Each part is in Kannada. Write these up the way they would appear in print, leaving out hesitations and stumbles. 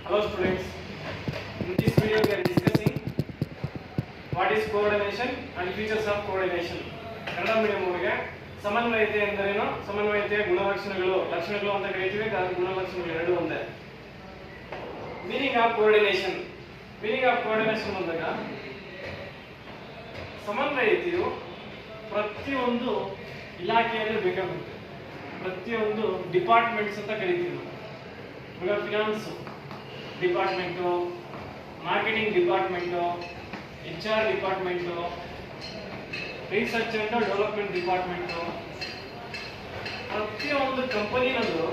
Hello students, in this video we are discussing what is coordination and features of coordination. Kannada medium ಅವರಿಗೆ ಸಮನ್ವಯತೆ ಎಂದರೇನು, ಸಮನ್ವಯತೆಯ ಗುಣಲಕ್ಷಣಗಳು ಅಂತ ಕರೀತೀವಿ. ಗುಣಲಕ್ಷಣಗಳು ಎರಡು ಒಂದೇ. ಮೀನಿಂಗ್ ಆಫ್ ಕೋಆರ್ಡಿನೇಷನ್ ಅಂದಾಗ ಸಮನ್ವಯತೆಯು ಪ್ರತಿಯೊಂದು ಇಲಾಖೆಯಲ್ಲಿ ಬೇಕಾಗುತ್ತೆ. ಪ್ರತಿಯೊಂದು ಡಿಪಾರ್ಟ್ಮೆಂಟ್ಸ್ ಅಂತ ಕರೀತೀವಿ ನಾವು. ಇವಾಗ finance department, marketing department, HR department, research and development department. ಪ್ರತಿಯೊಂದು ಕಂಪನಿನಲ್ಲೂ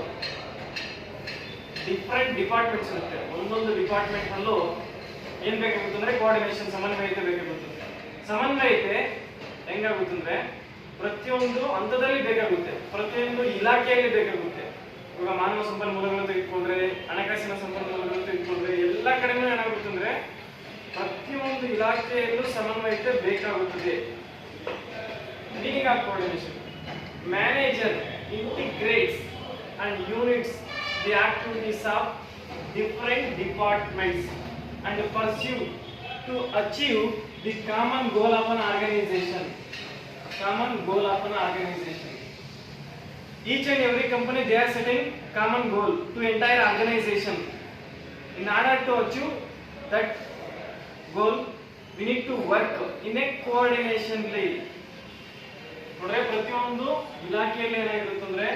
ಡಿಫ್ರೆಂಟ್ ಡಿಪಾರ್ಟ್ಮೆಂಟ್ಸ್ ಇರುತ್ತೆ. ಒಂದೊಂದು ಡಿಪಾರ್ಟ್ಮೆಂಟ್ನಲ್ಲೂ ಏನು ಬೇಕಾಗುತ್ತೆ ಅಂದರೆ ಕೋಆರ್ಡಿನೇಷನ್, ಸಮನ್ವಯತೆ ಬೇಕಾಗುತ್ತೆ. ಸಮನ್ವಯತೆ ಹೆಂಗಾಗುತ್ತಂದ್ರೆ ಪ್ರತಿಯೊಂದು ಹಂತದಲ್ಲಿ ಬೇಕಾಗುತ್ತೆ, ಪ್ರತಿಯೊಂದು ಇಲಾಖೆಯಲ್ಲಿ ಬೇಕಾಗುತ್ತೆ. ಇವಾಗ ಮಾನವ ಸಂಪನ್ಮೂಲಗಳು ತೆಗೆದುಕೊಂಡ್ರೆ, ಹಣಕಾಸಿನ ಸಂಪನ್ಮೂಲಗಳು ತೆಗೆದುಕೊಂಡ್ರೆ, ಎಲ್ಲ ಕಡೆನೂ ಏನಾಗುತ್ತೆ ಅಂದ್ರೆ ಪ್ರತಿಯೊಂದು ಇಲಾಖೆಯಲ್ಲೂ ಸಮನ್ವಯತೆ ಬೇಕಾಗುತ್ತದೆ. Meaning of coordination: manager integrates and units the activities of different departments and pursue to achieve the common goal of an organisation. Each and every company, they are setting common goal to entire organization. In order to achieve that goal, we need to work in a coordinationally. ನೋಡ್ರೆ ಪ್ರತಿಯೊಂದು ಇಲಾಖೆಯಲ್ಲಿ ಏನಾಗಿರುತ್ತೆ ಅಂದ್ರೆ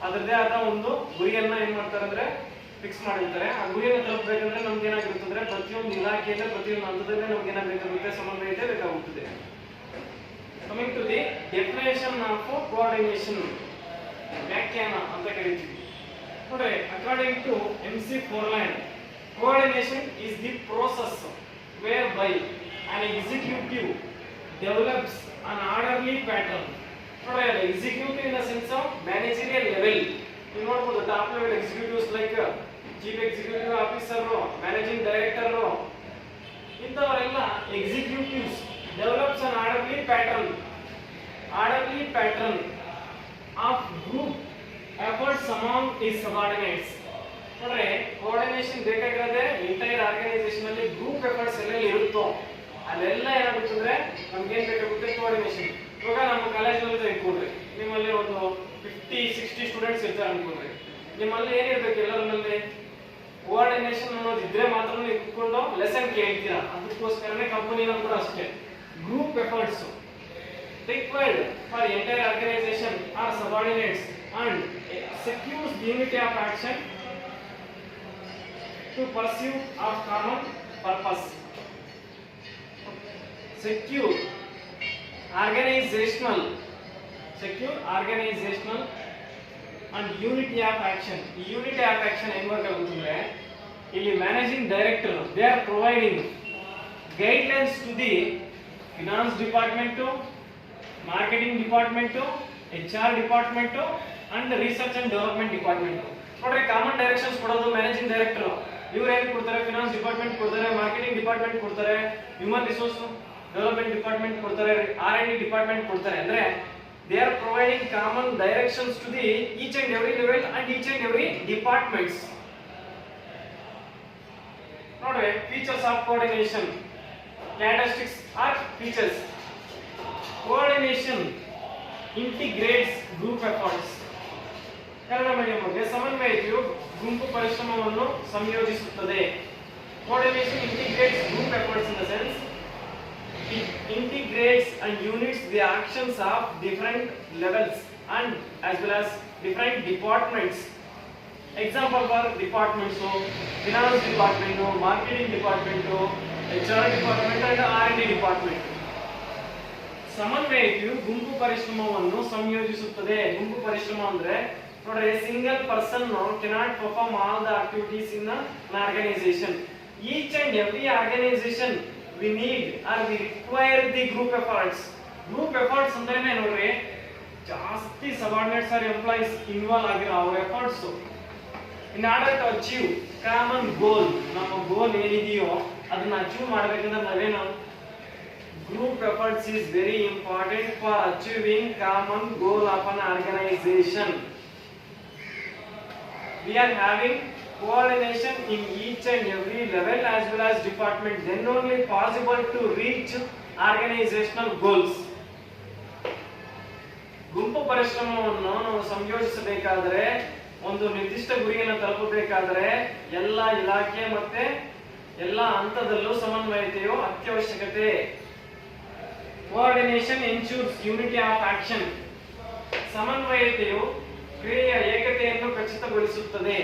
ಅದರದೇ ಆದ ಒಂದು ಗುರಿಯನ್ನ ಏನ್ ಮಾಡ್ತಾರೆ ಅಂದ್ರೆ ಫಿಕ್ಸ್ ಮಾಡಿರ್ತಾರೆ. ಆ ಗುರಿಯನ್ನು ತಲುಪಬೇಕಂದ್ರೆ ನಮ್ಗೆ ಏನಾಗಿರುತ್ತೆ ಅಂದ್ರೆ ಪ್ರತಿಯೊಂದು ಇಲಾಖೆಯಲ್ಲಿ ಪ್ರತಿಯೊಂದು ಹಂತದಲ್ಲಿ ನಮ್ಗೆ ಏನಾಗಬೇಕಾಗುತ್ತೆ, ಸಮನ್ವಯತೆ ಬೇಕಾಗುತ್ತದೆ. Coming to the definition of coordination, ವ್ಯಾಖ್ಯಾನ ಅಂತ ಕರೀತೀವಿ. ನೋಡಿ, according to MC Forland, coordination is the process whereby an executive develops an orderly pattern. ನೋಡಿ, executive in the sense of managerial level. ನೀವು ನೋಡಬಹುದು top level executives like chief executive officer, managing director, ಇಂಥವರೆಲ್ಲ executives develops an orderly pattern of group efforts among his subordinates. ನೋಡ್ರೆ ಕೋಆರ್ಡಿನೇಷನ್ ಬೇಕಾಗಿರೋದೇ ಎಂಟೈರ್ ಆರ್ಗನೈಸೇಷನ್ ಅಲ್ಲಿ ಗ್ರೂಪ್ ಎಫರ್ಟ್ಸ್ ಎಲ್ಲೆಲ್ಲಿ ಇರುತ್ತೋ ಅಲ್ಲೆಲ್ಲ ಏನಾಗುತ್ತೆ ಅಂದ್ರೆ ನಮ್ಗೆ ಏನ್ ಬೇಕಾಗುತ್ತೆ, ಕೋಆರ್ಡಿನೇಷನ್. ಇವಾಗ ನಮ್ಮ ಕಾಲೇಜ್ನಲ್ಲಿ ತೆಗೆದುಕೊಂಡ್ರೆ ನಿಮ್ಮಲ್ಲಿ ಒಂದು 50-60 ಸ್ಟೂಡೆಂಟ್ಸ್ ಇರ್ತಾರೆ ಅನ್ಕೊಂಡ್ರೆ, ನಿಮ್ಮಲ್ಲಿ ಏನಿರ್ಬೇಕು, ಎಲ್ಲರಲ್ಲಿ ಕೋಆರ್ಡಿನೇಷನ್ ಅನ್ನೋದು ಇದ್ರೆ ಮಾತ್ರ ನೀವು ಕುತ್ಕೊಂಡು ಲೆಸನ್ ಕೇಳ್ತೀರಾ. ಅದಕ್ಕೋಸ್ಕರನೇ ಕಂಪನಿನಲ್ಲಿ ಕೂಡ ಅಷ್ಟೇ group efforts required for entire organization or subordinates and secures the unity of action to pursue of common purpose. Secure organizational and unity of action. Unity of action ಹೆಂಗ್ ವರ್ಕ್ ಆಗುತ್ತೆ ಅಂದ್ರೆ ಇಲ್ಲಿ managing director they are providing guidelines to the finance department, marketing department, HR department and research and development department. ನೋಡ್ರಿ, ಕಾಮನ್ ಡೈರೆಕ್ಷನ್ಸ್ ಕೊಡೋದು ಮ್ಯಾನೇಜಿಂಗ್ ಡೈರೆಕ್ಟರ್. ಇವ್ರು ಏನು ಕೊಡ್ತಾರೆ, ಫಿನಾನ್ಸ್ ಡಿಪಾರ್ಟ್ಮೆಂಟ್ ಕೊಡ್ತಾರೆ, ಮಾರ್ಕೆಟಿಂಗ್ ಡಿಪಾರ್ಟ್ಮೆಂಟ್ ಕೊಡ್ತಾರೆ, ಹ್ಯೂಮನ್ ರಿಸೋರ್ಸ್ ಡೆವಲಪ್ಮೆಂಟ್ ಡಿಪಾರ್ಟ್ಮೆಂಟ್ ಕೊಡ್ತಾರೆ, R&D ಡಿಪಾರ್ಟ್ಮೆಂಟ್ ಕೊಡ್ತಾರೆ. ಅಂದ್ರೆ they are providing common directions to the each and every level and each and every departments. ನೋಡ್ರಿ, features of coordination, characteristics or features. Coordination integrates group efforts. Kannada ಮೀಡಿಯಂಗೆ ಸಮನ್ವಯತೆಯು ಗುಂಪು ಪರಿಶ್ರಮವನ್ನು ಸಂಯೋಜಿಸುತ್ತದೆ. Coordination integrates group efforts in the sense it integrates and units the actions of different levels and as well as different departments. Example for departments: finance department, marketing department, HR department and R&D department. ಸಮನ್ವಯತೆಯು ಗುಂಪು ಪರಿಶ್ರಮವನ್ನು ಸಂಯೋಜಿಸುತ್ತದೆ. ಗುಂಪು ಪರಿಶ್ರಮ ಅಂದ್ರೆ ನೋಡ್ರಿ, single person cannot perform all the activities in an organisation. Each and every organisation we need or we require the group efforts. Group efforts ಅಂದ್ರೇನೆ ನೋಡ್ರಿ, ಜಾಸ್ತಿ ಸಬಾರ್ಡಿನೇಟ್ಸ್ ಆರ್ ಎಂಪ್ಲಾಯೀಸ್ ಇನ್ವಾಲ್ವ್ ಆಗಿರೋ ಅವ್ರ efforts in order to achieve common goal. ನಮ್ಮ ಗೋಲ್ ಏನಿದೆಯೋ ಅದನ್ನ ಅಚೀವ್ ಮಾಡ್ಬೇಕಂದ್ರೆ ನಾವೇನು, group efforts is very important for achieving common goal of an organization. We are having coordination in each and every level as well as department, then only possible to reach organizational goals. ಗುಂಪು ಪರಿಶ್ರಮವನ್ನು ನಾವು ಸಂಯೋಜಿಸಬೇಕಾದರೆ, ಒಂದು ನಿರ್ದಿಷ್ಟ ಗುರಿಯನ್ನು ತಲುಪಬೇಕಾದರೆ ಎಲ್ಲ ಇಲಾಖೆ ಮತ್ತೆ ಎಲ್ಲ ಹಂತದಲ್ಲೂ ಸಮನ್ವಯತೆಯು ಅತ್ಯವಶ್ಯಕತೆ. Coordination ensures unity of action. ಸಮನ್ವಯತೆಯು ಕ್ರಿಯೆಯ ಏಕತೆಯನ್ನು ಖಚಿತಗೊಳಿಸುತ್ತದೆ.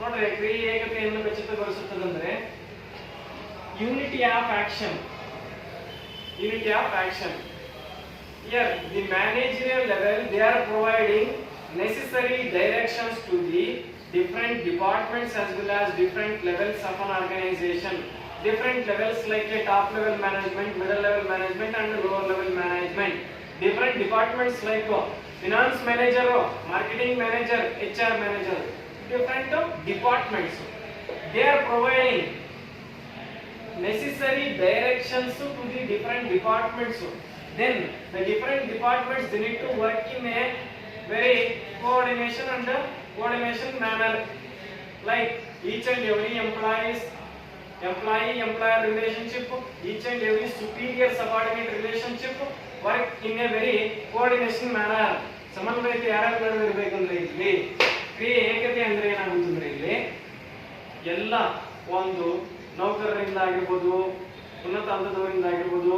ನೋಡ್ರಿ, ಕ್ರಿಯೆಯ ಏಕತೆಯನ್ನು ಖಚಿತಗೊಳಿಸುತ್ತದೆ ಅಂದ್ರೆ unity of action. Unity of action. Here, the managerial level, they are providing necessary directions to the different departments as well as different levels of an organization. Different levels like a top level management, middle level management and lower level management. Different departments like finance manager, marketing manager, HR manager. Different departments. They are providing necessary directions to the different departments. Then the different departments, they need to work in a very coordination manner, like each and every employee-employer relationship, each and every superior subordinate relationship work in a very coordination manner. ಸಮನ್ವಯತೆ ಯಾರ್ಯಾರ ನಡುವೆ ಇರಬೇಕಂದ್ರೆ ಇಲ್ಲಿ ಕ್ರಿಯೆ ಏಕತೆ ಅಂದ್ರೆ ಏನಾಗುತ್ತಂದ್ರೆ ಇಲ್ಲಿ ಎಲ್ಲ ಒಂದು ನೌಕರರಿಂದ ಆಗಿರ್ಬೋದು, ಉನ್ನತ ಹಂತದವರಿಂದ ಆಗಿರ್ಬೋದು,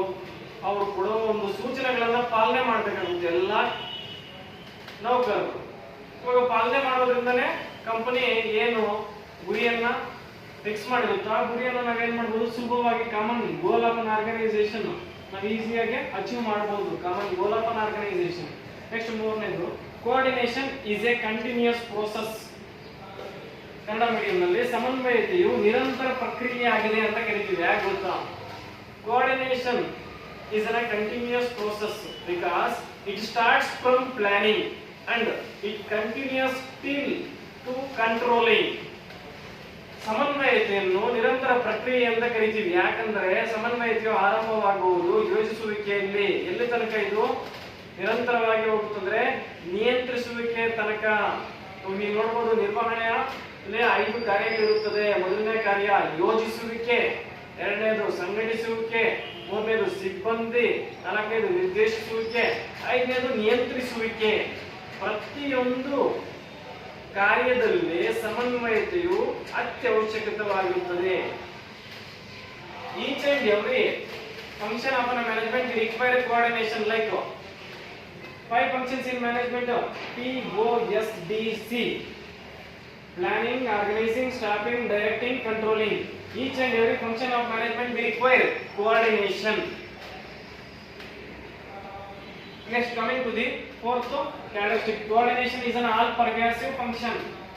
ಅವರು ಕೊಡೋ ಒಂದು ಸೂಚನೆಗಳನ್ನ ಪಾಲನೆ ಮಾಡಬೇಕಾಗುತ್ತೆ ಎಲ್ಲ ನೌಕರರು. ಇವಾಗ ಪಾಲನೆ ಮಾಡೋದ್ರಿಂದನೇ ಕಂಪನಿ ಏನು ಗುರಿಯನ್ನ ಫಿಕ್ಸ್ ಮಾಡಿರುತ್ತೋ ಆ ಗುರಿಯನ್ನ ನಾವೇನ್ ಮಾಡ್ಬೋದು, ಸುಲಭವಾಗಿ common goal of an organisation ನಾವು ಈಸಿಯಾಗಿ ಅಚೀವ್ ಮಾಡಬಹುದು. Common goal of an organisation. Next ಮೂರನೇದು, coordination is a continuous process. Kannada medium ನಲ್ಲಿ ಸಮನ್ವಯತೆಯು ನಿರಂತರ ಪ್ರಕ್ರಿಯೆ ಆಗಿದೆ ಅಂತ ಕರಿತೀವಿ. ಯಾಕೆ ಗೊತ್ತಾ? Coordination is a continuous process because it starts from planning and it continues till to controlling. ಸಮನ್ವಯತೆಯನ್ನು ನಿರಂತರ ಪ್ರಕ್ರಿಯೆ ಅಂತ ಕರಿತೀವಿ. ಯಾಕಂದ್ರೆ ಸಮನ್ವಯತೆಯು ಆರಂಭವಾಗುವುದು ಯೋಜಿಸುವಿಕೆಯಲ್ಲಿ. ಎಲ್ಲಿ ತನಕ ಇದು ನಿರಂತರವಾಗಿ ಹೋಗುತ್ತಂದ್ರೆ ನಿಯಂತ್ರಿಸುವಿಕೆ ತನಕ. ನೀವು ನೋಡಬಹುದು, ನಿರ್ವಹಣೆಯ 5 ಕಾರ್ಯಗಳಿರುತ್ತದೆ. ಮೊದಲನೇ ಕಾರ್ಯ ಯೋಜಿಸುವಿಕೆ, ಎರಡನೇದು ಸಂಘಟಿಸುವಿಕೆ, ಮೂರನೇದು ಸಿಬ್ಬಂದಿ, ನಾಲ್ಕನೇದು ನಿರ್ದೇಶಿಸುವಿಕೆ, ಐದನೇದು ನಿಯಂತ್ರಿಸುವಿಕೆ. ಪ್ರತಿಯೊಂದು ಕಾರ್ಯದಲ್ಲಿ ಸಮನ್ವಯತೆಯು ಅತ್ಯವಶ್ಯಕವಾಗಿರುತ್ತದೆ. Each and every function of management require coordination like 5 functions in management: POSDC. Planning, organizing, staffing, directing, controlling. Each and every function of management will require coordination. Next, coming to the fourth characteristic, coordination is an all-pervasive function.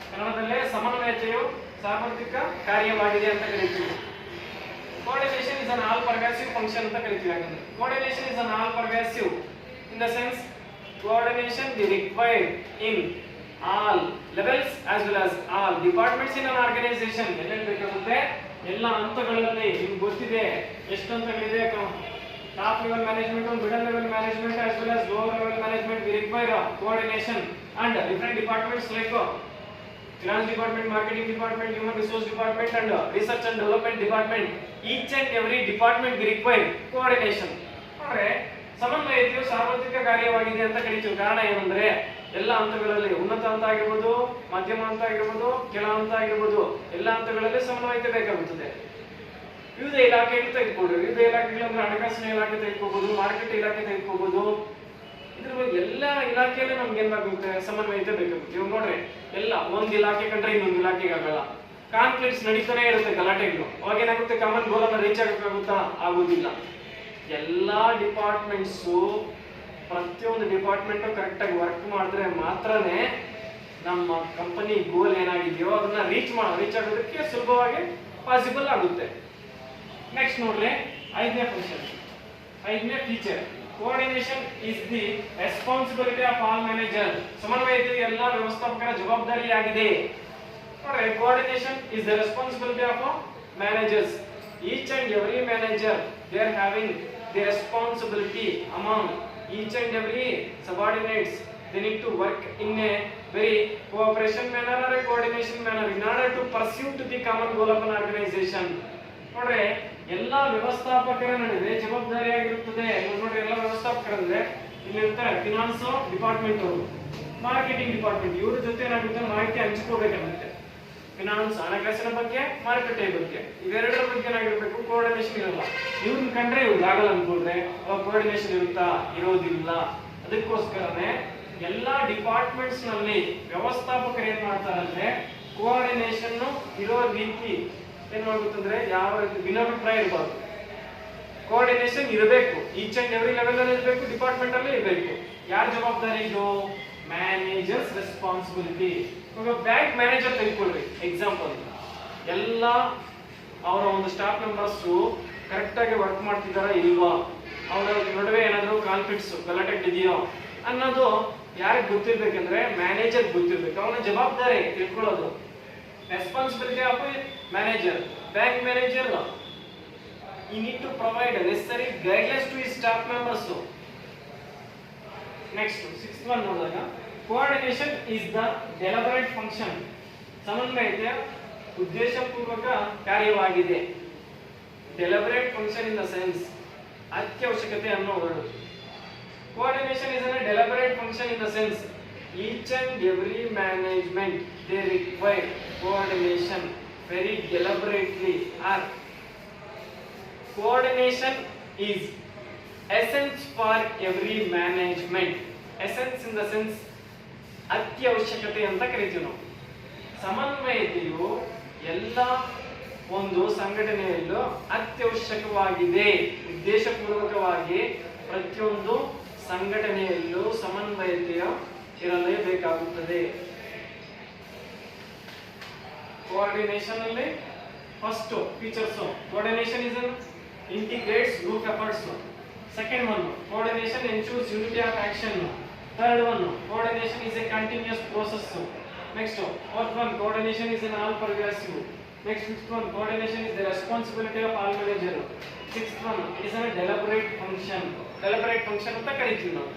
ಕನ್ನಡದಲ್ಲೇ ಸಮನ್ವಯತೆಯು ಸಾರ್ವತ್ರಿಕ ಕಾರ್ಯವಾಗಿದೆ ಅಂತ ಕರೀತೀವಿ. Coordination is an all-pervasive function ಅಂತ ಕರೀತೀವಿ. ಯಾಕಂದ್ರೆ coordination is an all-pervasive in the sense coordination is required in all levels as well as all departments in an organization. ಎಲ್ಲೆಲ್ಲಿ ಬೇಕಾಗುತ್ತೆ ಎಲ್ಲ ಹಂತಗಳಲ್ಲಿ. ನಿಮ್ಗೆ ಗೊತ್ತಿದೆ ಎಷ್ಟು ಹಂತಗಳಿದೆ. Top level management, middle level management as well as lower level management we require coordination and different departments like finance department, marketing department, human resource department and research and development department. Each and every department we require coordination. ಅಂದ್ರೆ ಸಮನ್ವಯತೆಯು ಸಾರ್ವತ್ರಿಕ ಕಾರ್ಯವಾಗಿದೆ ಅಂತ ಕರೀತೀವಿ. ಕಾರಣ ಏನಂದ್ರೆ ಎಲ್ಲ ಹಂತಗಳಲ್ಲಿ, ಉನ್ನತ ಹಂತ ಆಗಿರ್ಬೋದು, ಮಧ್ಯಮ ಹಂತ ಆಗಿರ್ಬೋದು, ಕೆಳ ಹಂತ ಆಗಿರ್ಬೋದು, ಎಲ್ಲ ಹಂತಗಳಲ್ಲಿ ಸಮನ್ವಯತೆ ಬೇಕಾಗುತ್ತದೆ. ವಿವಿಧ ಇಲಾಖೆಗಳು ತೆಗೆದುಕೊಳ್ಳಿ. ವಿವಿಧ ಇಲಾಖೆಗಳು ಅಂದ್ರೆ ಹಣಕಾಸಿನ ಇಲಾಖೆ ತೆಗೆದುಕೋಬಹುದು, ಮಾರ್ಕೆಟ್ ಇಲಾಖೆ ತೆಗೆದುಕೋಬಹುದು. ಇದ್ರ ಬಗ್ಗೆ ಎಲ್ಲ ಇಲಾಖೆಯಲ್ಲಿ ನಮ್ಗೆ ಏನ್ ಬೇಕಾಗುತ್ತೆ, ಸಮನ್ವಯತೆ ಬೇಕಾಗುತ್ತೆ. ಇವಾಗ ನೋಡ್ರಿ, ಎಲ್ಲ ಒಂದ್ ಇಲಾಖೆ ಕಂಡ್ರೆ ಇನ್ನೊಂದು ಇಲಾಖೆಗೆ ಆಗಲ್ಲ. ಕಾನ್ಫ್ಲಿಕ್ಟ್ಸ್ ನಡೀತಾನೆ ಇರುತ್ತೆ, ಗಲಾಟೆಗಳು. ಅವಾಗ ಏನಾಗುತ್ತೆ, ಕಾಮನ್ ಗೋಲ್ ಅನ್ನ ರೀಚ್ ಆಗಕ್ಕಾಗುತ್ತಾ? ಆಗುದಿಲ್ಲ. ಎಲ್ಲಾ ಡಿಪಾರ್ಟ್ಮೆಂಟ್ಸ್, ಪ್ರತಿಯೊಂದು ಡಿಪಾರ್ಟ್ಮೆಂಟ್ ಕರೆಕ್ಟ್ ಆಗಿ ವರ್ಕ್ ಮಾಡಿದ್ರೆ ಮಾತ್ರನೇ ನಮ್ಮ ಕಂಪನಿ ಗೋಲ್ ಏನಾಗಿದೆಯೋ ಅದನ್ನ ರೀಚ್ ಆಗೋದಕ್ಕೆ ಸುಲಭವಾಗಿ ಪಾಸಿಬಲ್ ಆಗುತ್ತೆ. ನೆಕ್ಸ್ಟ್ ನೋಡ್ರಿ, ಐದನೇ ಫಂಕ್ಷನ್, ಐದನೇ feature, coordination is the responsibility of all manager. ಸಮನ್ವಯತೆ ಎಲ್ಲ ವ್ಯವಸ್ಥಾಪಕರ ಜವಾಬ್ದಾರಿಯಾಗಿದೆ. ನೋಡ್ರಿ, coordination is the responsibility of managers. Each and every manager, they are having the responsibility among each and every subordinates. They need to work in a very cooperation manner or a coordination manner in order to pursue to the common goal of an organization. ನೋಡ್ರೆ ಎಲ್ಲಾ ವ್ಯವಸ್ಥಾಪಕರ ನಡುವೆ ಜವಾಬ್ದಾರಿಯಾಗಿರುತ್ತದೆ. ನೋಡ್ರಿ ಎಲ್ಲಾ ವ್ಯವಸ್ಥಾಪಕರಂದ್ರೆ ಇಲ್ಲಿ ಇರ್ತಾರೆ ಫಿನಾನ್ಸ್ ಡಿಪಾರ್ಟ್ಮೆಂಟ್ ಅವರು, ಮಾರ್ಕೆಟಿಂಗ್ ಡಿಪಾರ್ಟ್ಮೆಂಟ್, ಇವ್ರ ಜೊತೆ ಏನಾಗುತ್ತೆ ಮಾಹಿತಿ ಹಂಚಿಕೋಬೇಕಾಗುತ್ತೆ. ಫಿನಾನ್ಸ್ ಹಣಕಾಸಿನ ಬಗ್ಗೆ, ಮಾರುಕಟ್ಟೆ ಬಗ್ಗೆ, ಇವೆರಡರ ಬಗ್ಗೆ ಏನಾಗಿರ್ಬೇಕು ಕೋಆರ್ಡಿನೇಷನ್ ಇರಲ್ಲ. ಇವ್ರನ್ನ ಕಂಡ್ರೆ ಇವ್ರು ಆಗಲ್ಲ ಅನ್ಕೊಂಡ್ರೆ ಅವಾಗ ಕೋಆರ್ಡಿನೇಷನ್ ಇರುತ್ತಾ ಇರೋದಿಲ್ಲ. ಅದಕ್ಕೋಸ್ಕರನೇ ಎಲ್ಲಾ ಡಿಪಾರ್ಟ್ಮೆಂಟ್ಸ್ ನಲ್ಲಿ ವ್ಯವಸ್ಥಾಪಕರು ಏನ್ ಮಾಡ್ತಾರೆ ಅಂದ್ರೆ ಕೋಆರ್ಡಿನೇಷನ್ ಇರೋ ರೀತಿ ಏನ್ ಮಾಡ್ಬೇಕಂದ್ರೆ ಯಾವ ರೀತಿ ಭಿನ್ನಾಭಿಪ್ರಾಯ ಇರಬಾರ್ದು. ಕೋಆರ್ಡಿನೇಷನ್ ಇರಬೇಕು, ಈಚ್ ಅಂಡ್ ಎವ್ರಿ ಲೆವೆಲ್ ಅಲ್ಲಿ ಇರಬೇಕು, ಡಿಪಾರ್ಟ್ಮೆಂಟ್ ಅಲ್ಲಿ ಇರಬೇಕು. ಯಾರ ಜವಾಬ್ದಾರಿ ಇದು? Managers responsibility. ಇವಾಗ ಬ್ಯಾಂಕ್ ಮ್ಯಾನೇಜರ್ ತೆಗೆದುಕೊಳ್ಳಿ ಎಕ್ಸಾಂಪಲ್. ಎಲ್ಲ ಅವರ ಒಂದು ಸ್ಟಾಫ್ ಮೆಂಬರ್ಸ್ ಕರೆಕ್ಟ್ ಆಗಿ ವರ್ಕ್ ಮಾಡ್ತಿದಾರಾ ಇಲ್ವಾ, ಅವರ ನಡುವೆ ಏನಾದ್ರು ಕಾನ್ಫ್ಲಿಕ್ಟ್ಸ್ ಗಲಾಟೆ ಇದೆಯೋ ಅನ್ನೋದು ಯಾರಿಗೆ ಗೊತ್ತಿರ್ಬೇಕಂದ್ರೆ ಮ್ಯಾನೇಜರ್ ಗೊತ್ತಿರ್ಬೇಕು. ಅವನ ಜವಾಬ್ದಾರಿ ತಿಳ್ಕೊಳ್ಳೋದು, responsibility of manager. Bank manager he need to provide necessary guidelines to his staff members. Next, sixth one ನೋಡಿದಾಗ coordination is the deliberate function. ಸಮನ್ವಯತೆಯ ಉದ್ದೇಶಪೂರ್ವಕ ಕಾರ್ಯವಾಗಿದೆ. Deliberate function in the sense ಅತ್ಯವಶ್ಯಕತೆ ಅನ್ನೋ word. Coordination is a deliberate function in the sense each and every management they require coordination very deliberately. Or coordination is essence for every management. Essence in the sense ಅತ್ಯವಶ್ಯಕತೆ ಅಂತ ಕರಿತೀವಿ ನಾವು. ಸಮನ್ವಯತೆಯು ಎಲ್ಲ ಒಂದು ಸಂಘಟನೆಯಲ್ಲೂ ಅತ್ಯವಶ್ಯಕವಾಗಿದೆ. ಉದ್ದೇಶಪೂರ್ವಕವಾಗಿ ಪ್ರತಿಯೊಂದು ಸಂಘಟನೆಯಲ್ಲೂ ಸಮನ್ವಯತೆಯ ಇರಲೇಬೇಕಾಗುತ್ತದೆ. ಕೋಆರ್ಡಿನೇಷನ್ ಅಲ್ಲಿ first features, coordination is integrates group efforts. Second one, coordination ensures unity of action. Third one, coordination is a continuous process. Next fourth one, coordination is an all pervasive. Next, fifth one, coordination is the responsibility of all manager. Sixth one, it is a deliberate function. Deliberate function ಅಂತ ಕರೀತೀವಿ ನಾವು.